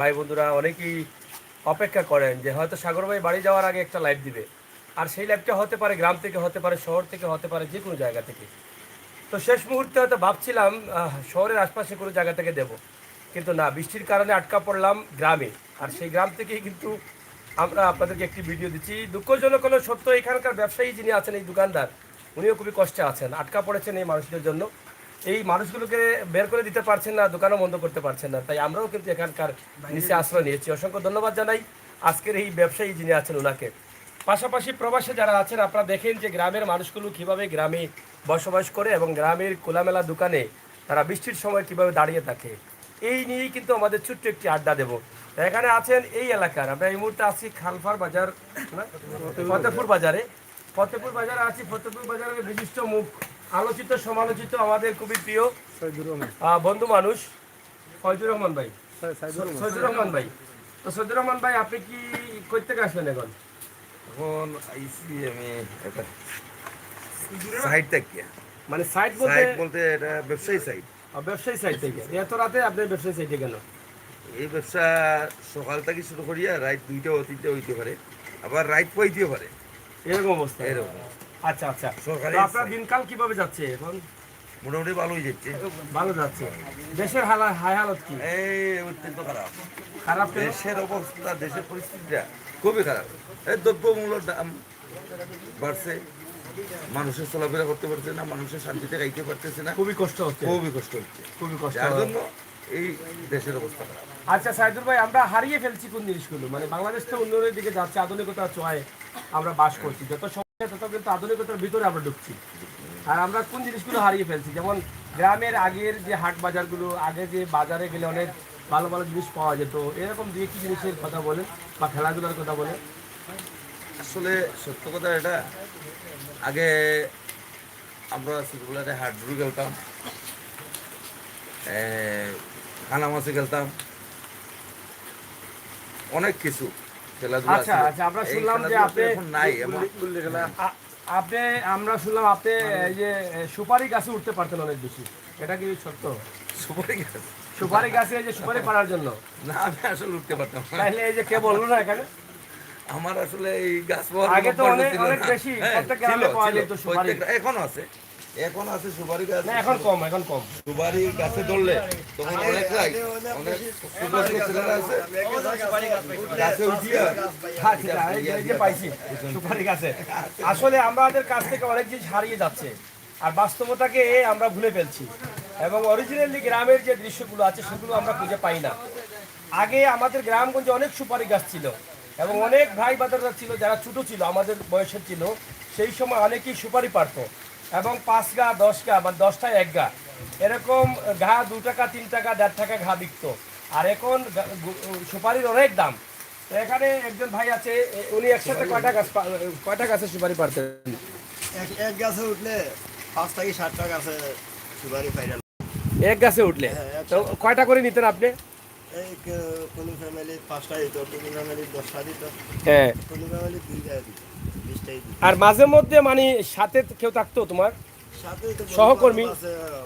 ভাই বন্ধুরা অনেকেই অপেক্ষা করেন যে হয়তো সাগর ভাই বাড়ি যাওয়ার আগে একটা লাইভ দিবে, আর সেই লাইভটা হতে পারে গ্রাম থেকে, হতে পারে শহর থেকে, হতে পারে যে কোনো জায়গা থেকে। তো শেষ মুহূর্তে হয়তো ভাবছিলাম শহরের আশপাশে কোনো জায়গা থেকে দেব, কিন্তু না, বৃষ্টির কারণে আটকা পড়লাম গ্রামে। আর সেই গ্রাম থেকেই কিন্তু আমরা আপনাদেরকে একটি ভিডিও দিচ্ছি। দুঃখজনক হলো সত্য, এখানকার ব্যবসায়ী যিনি আছেন, এই দোকানদার, উনিও খুবই কষ্টে আছেন, আটকা পড়েছেন এই মানুষদের জন্য। এই মানুষগুলোকে বের করে দিতে পারছেন না, দোকানও বন্ধ করতে পারছেন না, তাই আমরাও কিন্তু এখানকার নিচে আশ্রয় নিয়েছি। অসংখ্য ধন্যবাদ জানাই আজকের এই ব্যবসায়ী যিনি আছেন ওনাকে। পাশাপাশি প্রবাসে যারা আছেন, আপনারা দেখেন যে গ্রামের মানুষগুলো কীভাবে গ্রামে বসবাস করে এবং গ্রামের খোলামেলা দোকানে তারা বৃষ্টির সময় কিভাবে দাঁড়িয়ে থাকে, এই নিয়েই কিন্তু আমাদের ছোট্ট একটি আড্ডা দেব। এখানে আছেন এই এলাকার, আমরা এই মুহূর্তে আছি খালফার বাজার, ফতেপুর বাজারে। ফতেপুর বাজারে আছি। ফতেপুর বাজারের বিশিষ্ট মুখ, আলোচিত সমালোচিত, আমাদের খুবই প্রিয় বন্ধু মানুষ ফয়জুর রহমান ভাই, সৈদুর রহমান ভাই। তো সৈদুর রহমান ভাই, আপনি কি কই থেকে আসবেন এখন? এখন আইসি আমি একটা সাইট থেকে, মানে সাইট বলতে? সাইট বলতে এটা ব্যবসায়ী সাইট। ব্যবসায়ী সাইট থেকে এত রাতে আপনি ব্যবসায়ী সাইটে কেন? এই ব্যবসা সকাল থেকে শুরু করিয়া রাত 2টা ও 3টা হইতে পারে, আবার রাত পাইতেও পারে, এরকম অবস্থা। এরকম। আচ্ছা আচ্ছা, সরকারি তো আপনার দিনকাল কিভাবে যাচ্ছে এখন? মোটামুটি ভালোই যাচ্ছে। ভালো যাচ্ছে। দেশের হাই হালত কি? এই অত্যন্ত খারাপ। খারাপ কেন? দেশের অবস্থা, দেশের পরিস্থিতিটা খুবই খারাপ। এই দ্রব্যমূল্যের দাম বাড়ছে, মানুষের চলাফেরা করতে পারছে না, মানুষের শান্তিতে খাইতে পারতেছে না, খুবই কষ্ট হচ্ছে। খুবই কষ্ট হচ্ছে, খুবই কষ্ট। যার জন্য এই দেশের অবস্থা খারাপ। আচ্ছা সাইদুর ভাই, আমরা হারিয়ে ফেলছি কোন জিনিসগুলো? মানে বাংলাদেশ তো উন্নয়নের দিকে যাচ্ছে, আধুনিকতার ছোঁয়ায় আমরা বাস করছি, যত সময় তত কিন্তু আধুনিকতার ভিতরে আমরা ঢুকছি। আর আমরা কোন জিনিসগুলো হারিয়ে ফেলছি? যেমন গ্রামের আগের যে হাট বাজারগুলো, আগে যে বাজারে গেলে অনেক ভালো ভালো জিনিস পাওয়া যেত, এরকম দিয়ে কি জিনিসের কথা বলেন বা খেলাধুলার কথা বলেন? আসলে সত্য কথা এটা, আগে আমরা ছোটবেলাতে হাডুডু খেলতাম, কানা মাছে খেলতাম, অনেক কিছু খেলাধুলা আচ্ছা ছিল। আচ্ছা, আমরা এই শুনলাম যে খেলাধুলা তো আপনি এখন নাই এমন। আপনি আমরা শুনলাম আপনি এই যে সুপারি গাছে উঠতে পারতেন অনেক বেশি, এটা কি সত্য? সুপারি গাছ? সুপারি গাছে এই যে সুপারি পাড়ার জন্য? না, আমি আসলে উঠতে পারতাম না। তাহলে এই যে কে বললো না এখানে, আমার আসলে এই গাছ পাওয়ার আগে তো অভ্যাস অনেক ছিল অনেক না। বেশি, হ্যাঁ, প্রত্যেক গ্রামে ছিল, পাওয়া ছিল। যেত সুপারি। এখনো আছে, এখন আছে সুপারি গাছ। না এখন কম, এখন কম। সুপারি গাছে ধরলে তখন অনেক রাই, অনেক ছোট ছোট ছেলেরা আছে গাছে উঠিয়া আচ্ছা, এই যে পাইছি সুপারি গাছে। আসলে আমাদের কাছ থেকে অনেক জিনিস হারিয়ে যাচ্ছে, আর বাস্তবতাকে আমরা ভুলে ফেলছি, এবং অরিজিনালি গ্রামের যে দৃশ্যগুলো আছে সেগুলো আমরা খুঁজে পাই না। আগে আমাদের গ্রামগঞ্জে অনেক সুপারি গাছ ছিল, এবং অনেক ভাই বাদাররা ছিল যারা ছোটো ছিল, আমাদের বয়সের ছিল, সেই সময় অনেকেই সুপারি পারতো, এবং 5 গা 10 গা বা 10টায় 1 গা এরকম ঘা 2 টাকা 3 টাকা 1.5 টাকা ঘা বিকতো। আর এখন সুপারির অনেক দাম। তো এখানে একজন ভাই আছে, উনি একসাথে কয়টা গাছের সুপারি পারতেন? এক গাছে উঠলে 5 থেকে 7টা গাছে সুপারি পাইরা। এক গাছে উঠলে তো কয়টা করে নিতেন আপনি? এই কোন ফ্যামিলি 5টা দিত, কোন ফ্যামিলি 10টা দিত, হ্যাঁ। কোন ফ্যামিলি 2টা দিত, 20টাই দিত। আর মাঝে মধ্যে মানে সাথে কেউ থাকতো তোমার সাথে তো সহকর্মী?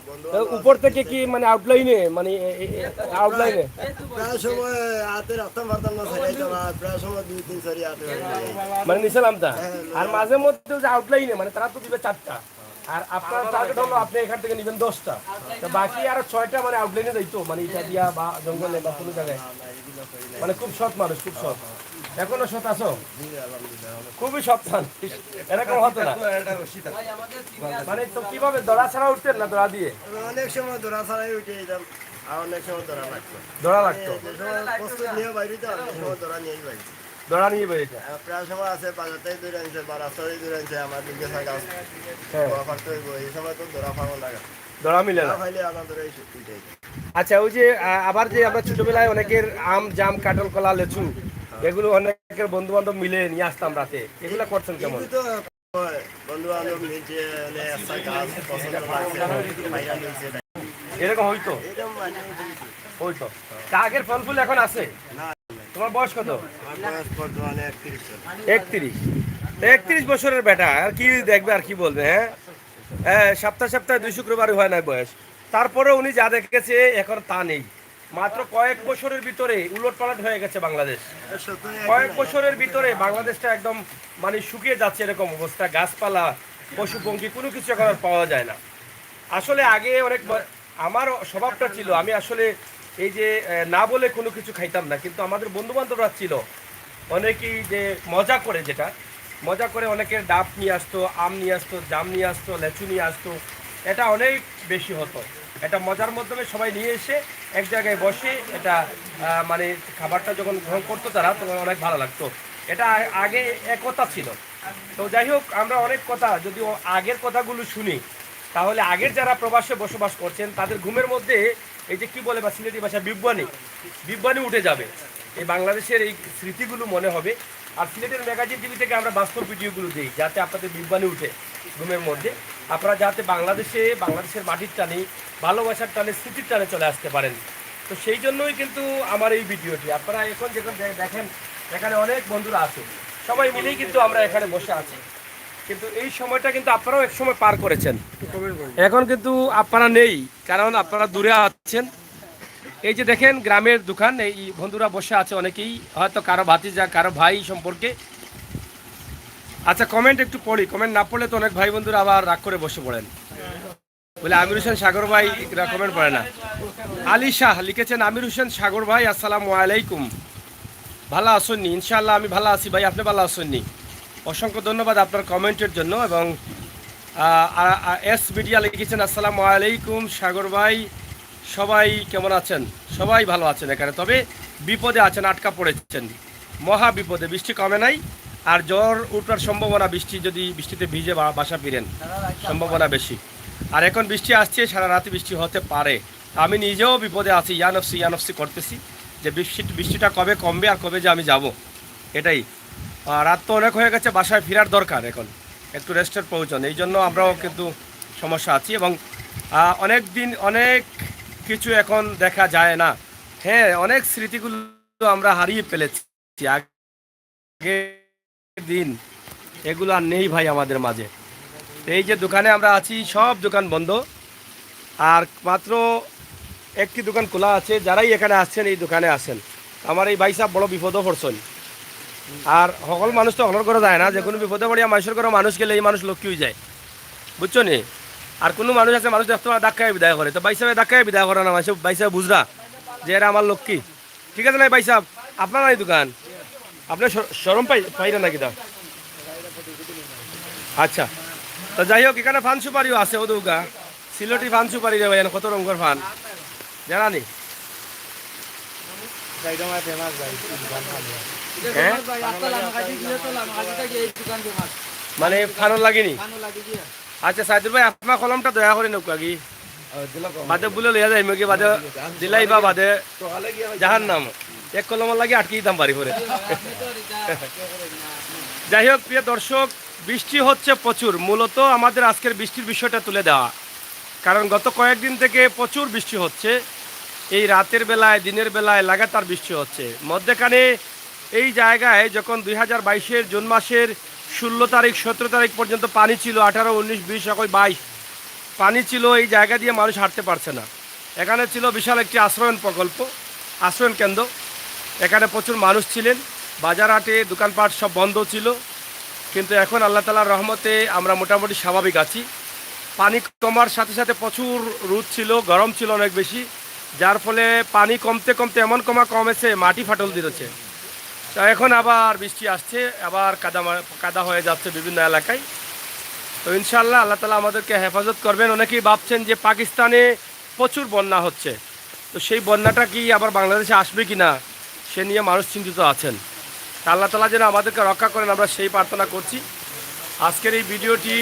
বন্ধু উপর থেকে কি মানে আউটলাইনে, মানে আউটলাইনে প্রায় সময় হাতে রাখতাম পারতাম না, ছাড়াইতাম, আর প্রায় সময় 2-3 সারি হাতে মানে নিছিলাম তা। আর মাঝে মধ্যে যে আউটলাইনে, মানে তারা তো দিবে 4টা, আর আপনার টার্গেট হলো আপনি এখান থেকে নেবেন 10টা, তো বাকি আরো 6টা মানে আউটলাইনে দিতো, মানে এটা দিয়া বা জঙ্গলে বা কোনো জায়গায়। মানে খুব সৎ মানুষ, খুব সৎ। এখনো সৎ আছো? খুবই সৎ মানুষ, এরকম হতো না। মানে তো কিভাবে দড়া ছাড়া উঠতেন না দড়া দিয়ে? অনেক সময় দৌড়া ছাড়াই উঠে যেতাম, আর অনেক সময় দৌড়া লাগতো। দড়া লাগতো? যে সময় প্রস্তুত নিয়ে বাইরে তো অনেক সময় দৌড়া নিয়েই বাইরে। দড়া নিয়ে বেরিয়েছে? প্রায় সময় আছে বাজারটাই দৌড়ে আনছে বা রাস্তাতেই দৌড়ে আনছে, আমার দিকে থাকা হ্যাঁ, দৌড়া ফাটতে হইব, এই সময় তো দৌড়া ফানো লাগা, দড়া মিলে না। দৌড়া ফাইলে আমার দৌড়াই উঠে। আচ্ছা, ওই যে আবার যে আমরা ছোটবেলায় অনেকের আম জাম কাঁঠাল কলা লেচু এগুলো অনেকের বন্ধু বান্ধব মিলে নিয়ে আসতাম রাতে, এগুলো করছেন কেমন? কিন্তু তো বন্ধু বান্ধব মিলছে, একটা গাছ পছন্দ লাগছে বাইরা নিয়েছে, এরকম হইতো? এরকম মানে হইতো। তা আগের ফল ফুল এখন আছে? না। তোমার বয়স কত? আমার বয়স বর্তমানে 31 বছর। 31। 31 বছরের বেটা আর কি দেখবে, আর কি বলবে? হ্যাঁ, সপ্তাহে 2 শুক্রবারই হয় না বয়স, তারপরে উনি যা দেখেছে এখন তা নেই। মাত্র কয়েক বছরের ভিতরে উলটপালট হয়ে গেছে বাংলাদেশ। সত্যি কয়েক বছরের ভিতরে বাংলাদেশটা একদম মানে শুকিয়ে যাচ্ছে এরকম অবস্থা। গাছপালা, পশু পঙ্খী কোনো কিছু এখন আর পাওয়া যায় না। আসলে আগে অনেক আমার স্বভাবটা ছিল, আমি আসলে এই যে না বলে কোনো কিছু খাইতাম না, কিন্তু আমাদের বন্ধু বান্ধবরা ছিল অনেকেই যে মজা করে, যেটা মজা করে অনেকের ডাব নিয়ে আসতো, আম নিয়ে আসতো, জাম নিয়ে আসতো, লেচু নিয়ে আসতো। এটা অনেক বেশি হতো। এটা মজার মাধ্যমে সবাই নিয়ে এসে এক জায়গায় বসে এটা মানে খাবারটা যখন গ্রহণ করতো তারা, তখন অনেক ভালো লাগতো। এটা আগে একতা ছিল। তো যাই হোক, আমরা অনেক কথা যদি আগের কথাগুলো শুনি, তাহলে আগের যারা প্রবাসে বসবাস করছেন তাদের ঘুমের মধ্যে এই যে কি বলে বা সিলেটি ভাষা বিব্বানি উঠে যাবে। এই বাংলাদেশের এই স্মৃতিগুলো মনে হবে। আর সিলেটের ম্যাগাজিন টিভি থেকে আমরা বাস্তব ভিডিওগুলো দিই, যাতে আপনাদের বিব্বানি উঠে ঘুমের মধ্যে। আপনারা যাতে বাংলাদেশের মাটির টানে, ভালোবাসার টানে, স্মৃতির টানে চলে আসতে পারেন। তো সেই জন্যই কিন্তু আমার এই ভিডিওটি। আপনারা এখন যখন দেখেন এখানে অনেক বন্ধুরা আছে, সবাই মিলেই কিন্তু আমরা এখানে বসে আছি। কিন্তু এই সময়টা কিন্তু আপনারাও এক সময় পার করেছেন, এখন কিন্তু আপনারা নেই, কারণ আপনারা দূরে আছেন। এই যে দেখেন গ্রামের দোকান, এই বন্ধুরা বসে আছে অনেকেই, হয়তো কারো ভাতিজা, কারো ভাই সম্পর্কে। আচ্ছা, কমেন্ট একটু পড়ি, কমেন্ট না পড়লে তো অনেক ভাই বন্ধুরা আবার রাগ করে বসে পড়েন, বলে আমির হোসেন সাগর ভাই কমেন্ট পড়ে না। আলী শাহ লিখেছেন, আমির হোসেন সাগর ভাই আসসালামু আলাইকুম, ভালো আসেননি? ইনশাআল্লাহ আমি ভালো আছি ভাই, আপনি ভালো আসেননি? অসংখ্য ধন্যবাদ আপনার কমেন্টের জন্য। এবং এস মিডিয়া লিখেছেন, আসসালামু আলাইকুম সাগর ভাই, সবাই কেমন আছেন? সবাই ভালো আছেন এখানে, তবে বিপদে আছেন, আটকা পড়েছেন, মহা বিপদে। বৃষ্টি কমে নাই, আর জ্বর উঠার সম্ভাবনা, বৃষ্টিতে ভিজে বাসা ফিরেন সম্ভাবনা বেশি। আর এখন বৃষ্টি আসছে, সারা রাতে বৃষ্টি হতে পারে। আমি নিজেও বিপদে আছি, ইয়ানফসি করতেছি যে বৃষ্টিটা কবে কমবে আর কবে যে আমি যাব, এটাই। রাত তো অনেক হয়ে গেছে, বাসায় ফেরার দরকার, এখন একটু রেস্টের প্রয়োজন। এই জন্য আমরাও কিন্তু সমস্যা আছি। এবং অনেক কিছু এখন দেখা যায় না। হ্যাঁ, অনেক স্মৃতিগুলো আমরা হারিয়ে ফেলেছি আগের দিন, এগুলো আর নেই ভাই আমাদের মাঝে। এই যে দোকানে আমরা আছি, সব দোকান বন্ধ, আর মাত্র একটি দোকান খোলা আছে। যারাই এখানে আসছেন এই দোকানে আসেন। আমার এই ভাই সাহেব বড় বিপদও পড়ছেন। আর সকল মানুষ তো হলর করে যায় না, যে কোনো বিপদে পড়িয়া মানুষের করে মানুষ গেলে এই মানুষ লক্ষ্মী হয়ে যায়, বুঝছো নি? আর কোনো মানুষ আছে, মানুষ দেখতে ধাক্কায় বিদায় করে, তো ভাই সাহেব ধাক্কায় বিদায় করে না, ভাই সাহেব বুঝরা যে এরা আমার লক্ষ্মী। ঠিক আছে না ভাই সাহেব? আপনার এই দোকান, আপনি সরম পাইরা নাকি দা? আচ্ছা, তো যাই হোক, এখানে ফান সুপারিও আছে, ওদৌগা সিলটি ফান সুপারি রে ভাই, কত রঙের ফান জানা নি? মানে ফানও লাগেনি? আচ্ছা সাইদুর ভাই, আপনার কলমটা দয়া করে নৌক আগে বাদে বলে লইয়া যাই মেকি, বাদে দিলাই বা বাদে যাহার নাম এক কলমের লাগে আটকে দিতাম বাড়ি করে। যাই হোক প্রিয় দর্শক, বৃষ্টি হচ্ছে প্রচুর। মূলত আমাদের আজকের বৃষ্টির বিষয়টা তুলে দেওয়া, কারণ গত কয়েকদিন থেকে প্রচুর বৃষ্টি হচ্ছে। এই রাতের বেলায়, দিনের বেলায় লাগাতার বৃষ্টি হচ্ছে। মধ্যেখানে এই জায়গায় যখন 2022-এর জুন মাসের 16 তারিখ 17 তারিখ পর্যন্ত পানি ছিল, 18, 19, 20, 22 পানি ছিল, এই জায়গা দিয়ে মানুষ হাঁটতে পারছে না। এখানে ছিল বিশাল একটি আশ্রয়ণ প্রকল্প, আশ্রয়ণ কেন্দ্র। এখানে প্রচুর মানুষ ছিলেন, বাজার হাটে দোকানপাট সব বন্ধ ছিল। কিন্তু এখন আল্লাহ তাআলার রহমতে আমরা মোটামুটি স্বাভাবিক আছি। পানি কমার সাথে সাথে প্রচুর রোদ ছিল, গরম ছিল অনেক বেশি, যার ফলে পানি কমতে কমতে এমন কমেছে মাটি ফাটল দিয়েছে। তো এখন আবার বৃষ্টি আসছে, আবার কাদা হয়ে যাচ্ছে বিভিন্ন এলাকায়। তো ইনশাআল্লাহ আল্লাহ তাআলা আমাদেরকে হেফাজত করবেন। অনেকেই ভাবছেন যে পাকিস্তানে প্রচুর বন্যা হচ্ছে, তো সেই বন্যাটা কি আবার বাংলাদেশে আসবে কি না, সে নিয়ে মানুষ চিন্তিত আছেন। তা আল্লাহ তাআলা যেন আমাদেরকে রক্ষা করেন, আমরা সেই প্রার্থনা করছি। আজকের এই ভিডিওটি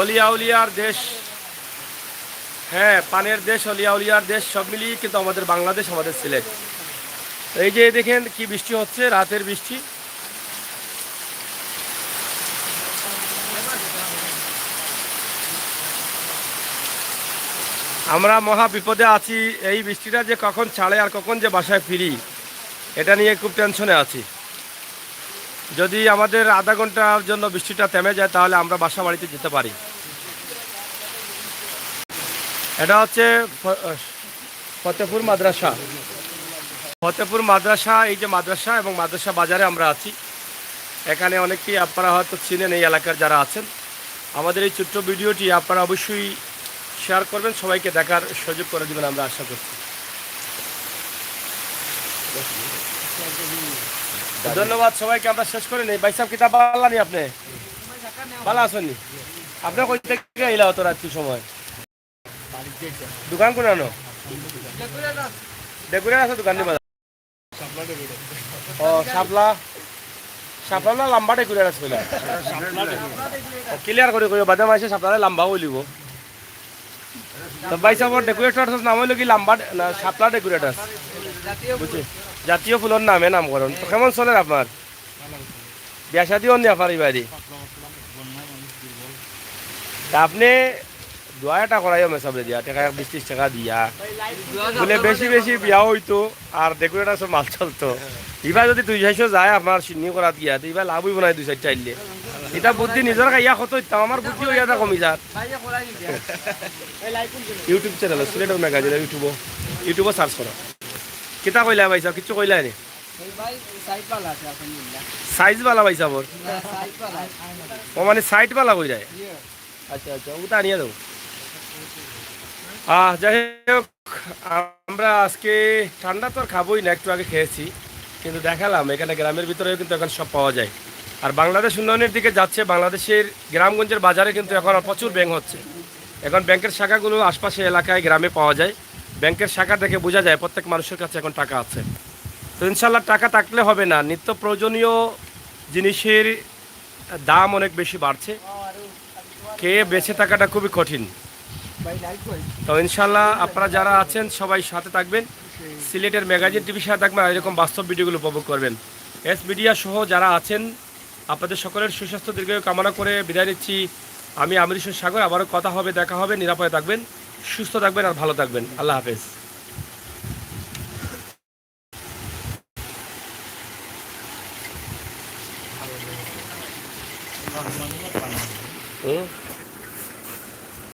অলিয়া উলিয়ার দেশ, হ্যাঁ পানের দেশ, অলিয়া উলিয়ার দেশ, সব মিলিয়ে কিন্তু আমাদের বাংলাদেশ, আমাদের সিলেট। এই যে দেখেন কি বৃষ্টি হচ্ছে, রাতের বৃষ্টি। আমরা মহা বিপদে আছি। এই বৃষ্টিটা যে কখন ছাড়ে আর কখন যে বাসায় ফিরি, এটা নিয়ে খুব টেনশনে আছি। যদি আমাদের আধা ঘন্টার জন্য বৃষ্টিটা থেমে যায়, তাহলে আমরা বাসা বাড়িতে যেতে পারি। এটা হচ্ছে ফতেপুর মাদ্রাসা। ফতেপুর মাদ্রাসা, এই যে মাদ্রাসা এবং মাদ্রাসা বাজারে আমরা আছি। এখানে অনেকেই আপনারা হয়তো চিনেন এই এলাকার যারা আছেন। আমাদের এই ছোট্ট ভিডিওটি আপনারা অবশ্যই শেয়ার করবেন, সবাইকে দেখার সুযোগ করে দেবেন আমরা আশা করছি। ধন্যবাদ সবাইকে, আমরা শেষ করে নেই। ভাই সাহেব কিতাব পাল্লানি আপনি ভালো আছেননি? আপনার কই থেকে এলা হতো রাত্রি সময়? দোকান কোন আনো? ডেকুরেট আছে দোকান নিবা? ও শাপলা, শাপলা না লম্বা ডেকুরেট আছে বলে ক্লিয়ার করে কই বাদে মাসে শাপলা লম্বা হইলিব। তো ভাই সাহেব ডেকুরেটর নাম হইল কি লম্বা না শাপলা ডেকুরেটর? বুঝছি, জাতীয় ফুলের নামে নামকরণ। তো কেমন চলে আপনার বিয়া শাদিও নি আপনার বাড়ি? আপনি দোয়াটা করাইও মেসাবরে দিয়া টাকা 20-30 টাকা দিয়া বলে বেশি বেশি বিয়া হইতো আর ডেকোরেটার সব মাল চলতো। এবার যদি 200 যায় আপনার সিন্নি করা দিয়া এবার লাভ হইব না 2-4 চাইলে। এটা বুদ্ধি নিজের খাইয়া কত ইতাম, আমার বুদ্ধি হইয়া তা কমি যার। ইউটিউব চ্যানেল সিলেট ম্যাগাজিন ইউটিউবে সার্চ করো। কিতা কইলা ভাই সাহেব? কিছু কইলা নি? সাইজ বালা ভাই সাহেব? ও মানে সাইড বালা কই যায়? আচ্ছা আচ্ছা, ওটা নিয়ে দাও। যাই হোক, আমরা আজকে ঠান্ডা তো আর খাবোই না, একটু আগে খেয়েছি, কিন্তু দেখালাম এখানে গ্রামের ভিতরেও কিন্তু এখন সব পাওয়া যায়। আর বাংলাদেশ উন্নয়নের দিকে যাচ্ছে। বাংলাদেশের গ্রামগঞ্জের বাজারে কিন্তু এখন প্রচুর ব্যাংক হচ্ছে। এখন ব্যাংকের শাখাগুলো আশপাশে এলাকায় গ্রামে পাওয়া যায়। ব্যাংকের শাখা দেখে বোঝা যায় প্রত্যেক মানুষের কাছে এখন টাকা আছে। তো ইনশাল্লাহ টাকা থাকলে হবে না, নিত্য প্রয়োজনীয় জিনিসের দাম অনেক বেশি বাড়ছে, কে বেঁচে থাকাটা খুবই কঠিন। তো ইনশাল্লাহ আপনারা যারা আছেন সবাই সাথে থাকবেন, সিলেটের ম্যাগাজিন টিভির সাথে থাকবেন, আর এরকম বাস্তব ভিডিওগুলো উপভোগ করবেন। এস মিডিয়া সহ যারা আছেন আপনাদের সকলের সুস্বাস্থ্য দীর্ঘায়ু কামনা করে বিদায় নিচ্ছি। আমি আমির হোসেন সাগর। আবারও কথা হবে, দেখা হবে। নিরাপদে থাকবেন, সুস্থ থাকবেন আর ভালো থাকবেন। আল্লাহ হাফেজ।